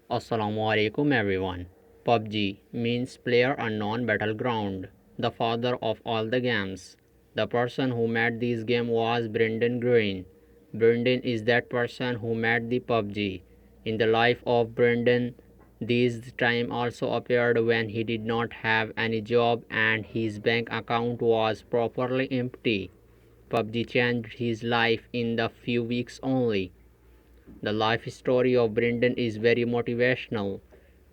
Assalamualaikum everyone. PUBG means Player Unknown Battleground, the father of all the games. The person who made this game was Brenden Green. Brenden is that person who made the PUBG. In the life of Brenden, this time also appeared when he did not have any job and his bank account was properly empty. PUBG changed his life in the few weeks only. The life story of Brenden is very motivational.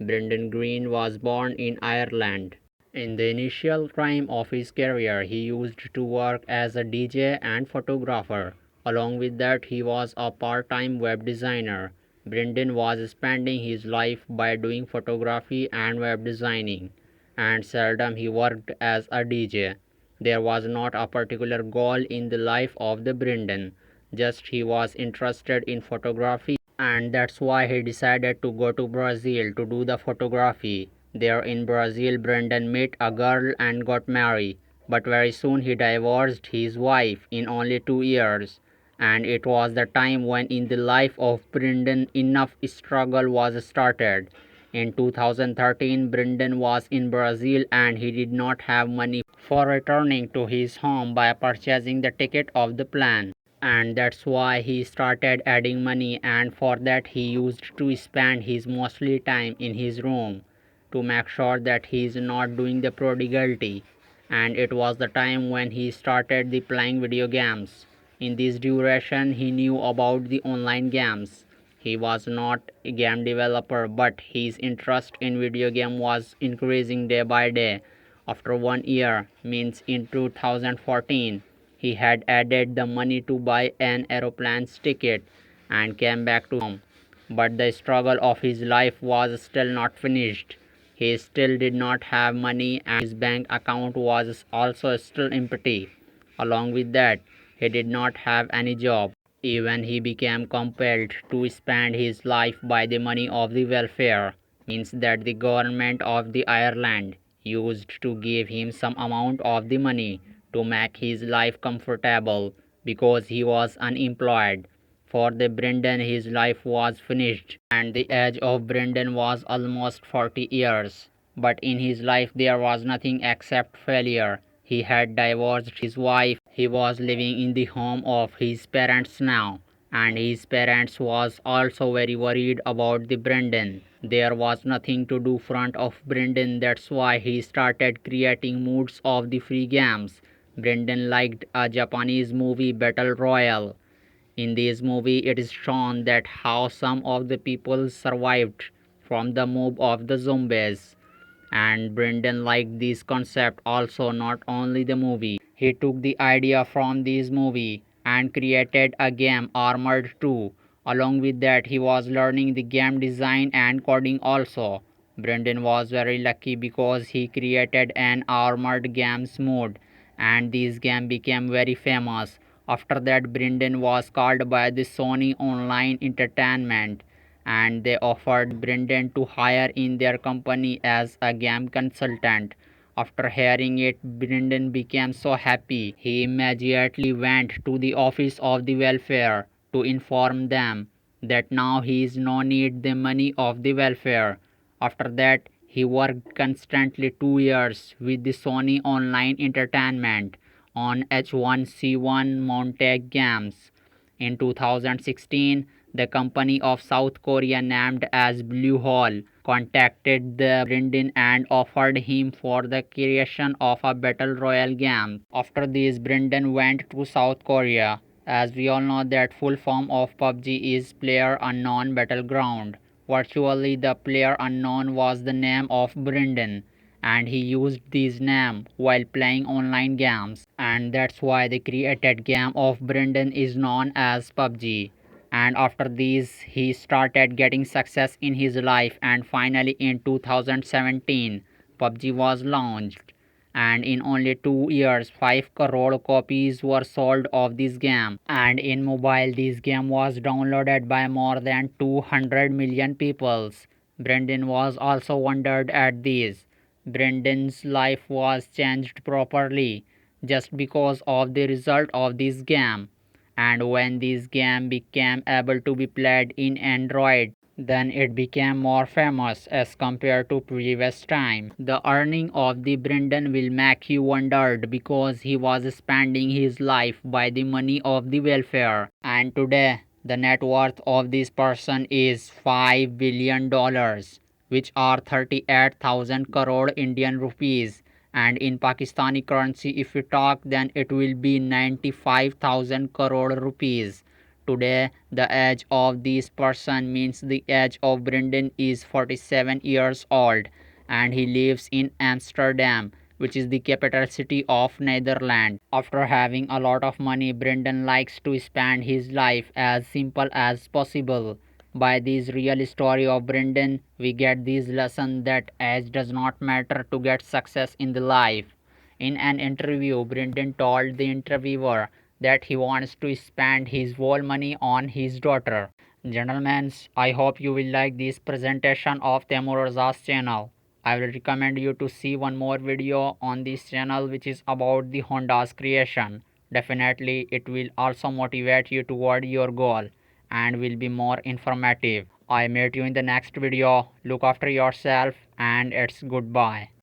Brenden Green was born in Ireland. In the initial time of his career, he used to work as a DJ and photographer. Along with that, he was a part-time web designer. Brenden was spending his life by doing photography and web designing, and seldom he worked as a DJ. There was not a particular goal in the life of the Brenden, just he was interested in photography, and that's why he decided to go to Brazil to do the photography. There in Brazil, Brenden met a girl and got married, but very soon he divorced his wife in only 2 years. And it was the time when in the life of Brenden enough struggle was started. In 2013, Brenden was in Brazil and he did not have money for returning to his home by purchasing the ticket of the plane, and that's why he started adding money, and for that he used to spend his mostly time in his room to make sure that he is not doing the prodigality. And it was the time when he started the playing video games. In this duration he knew about the online games. He was not a game developer, but his interest in video game was increasing day by day. After 1 year, means in 2014, he had added the money to buy an aeroplane ticket and came back to home. But the struggle of his life was still not finished. He still did not have money and his bank account was also still empty. Along with that, he did not have any job. Even he became compelled to spend his life by the money of the welfare, means that the government of the Ireland used to give him some amount of the money to make his life comfortable because he was unemployed. For the Brenden his life was finished and the age of Brenden was almost 40 years. But in his life there was nothing except failure. He had divorced his wife. He was living in the home of his parents now, and his parents was also very worried about the Brenden. There was nothing to do front of Brenden, that's why he started creating moods of the free games. Brenden liked a Japanese movie Battle Royale. In this movie it is shown that how some of the people survived from the mob of the zombies, and Brenden liked this concept also, not only the movie. He took the idea from this movie and created a game Armored 2. Along with that, he was learning the game design and coding also. Brenden was very lucky because he created an Armored Games mode and this game became very famous. After that, Brenden was called by the Sony Online Entertainment and they offered Brenden to hire in their company as a game consultant. After hearing it, Brenden became so happy. He immediately went to the office of the welfare to inform them that now he is no need the money of the welfare. After that, he worked constantly 2 years with the Sony Online Entertainment on H1C1 Montag games. In 2016, the company of South Korea named as Blue Hole contacted the Brenden and offered him for the creation of a battle royale game. After this, Brenden went to South Korea. As we all know that full form of PUBG is Player Unknown Battleground. Virtually the Player Unknown was the name of Brenden, and he used this name while playing online games, and that's why the created game of Brenden is known as PUBG. And after this he started getting success in his life, and finally in 2017 PUBG was launched, and in only 2 years 5 crore copies were sold of this game, and in mobile this game was downloaded by more than 200 million people. Brenden was also wondered at this. Brenden's life was changed properly just because of the result of this game, and when this game became able to be played in Android, Then it became more famous as compared to previous time. The earning of the Brenden will make you wondered because he was spending his life by the money of the welfare. And today the net worth of this person is $5 billion, which are 38,000 crore Indian rupees. And in Pakistani currency, if we talk, then it will be 95,000 crore rupees. Today, the age of this person means the age of Brenden is 47 years old, and he lives in Amsterdam, which is the capital city of Netherlands. After having a lot of money, Brenden likes to spend his life as simple as possible. By this real story of Brenden, we get this lesson that age does not matter to get success in the life. In an interview, Brenden told the interviewer that he wants to spend his whole money on his daughter. Gentlemen, I hope you will like this presentation of TAIMOOR Raza's channel. I will recommend you to see one more video on this channel which is about the Honda's creation. Definitely it will also motivate you toward your goal and will be more informative. I meet you in the next video. Look after yourself and it's goodbye.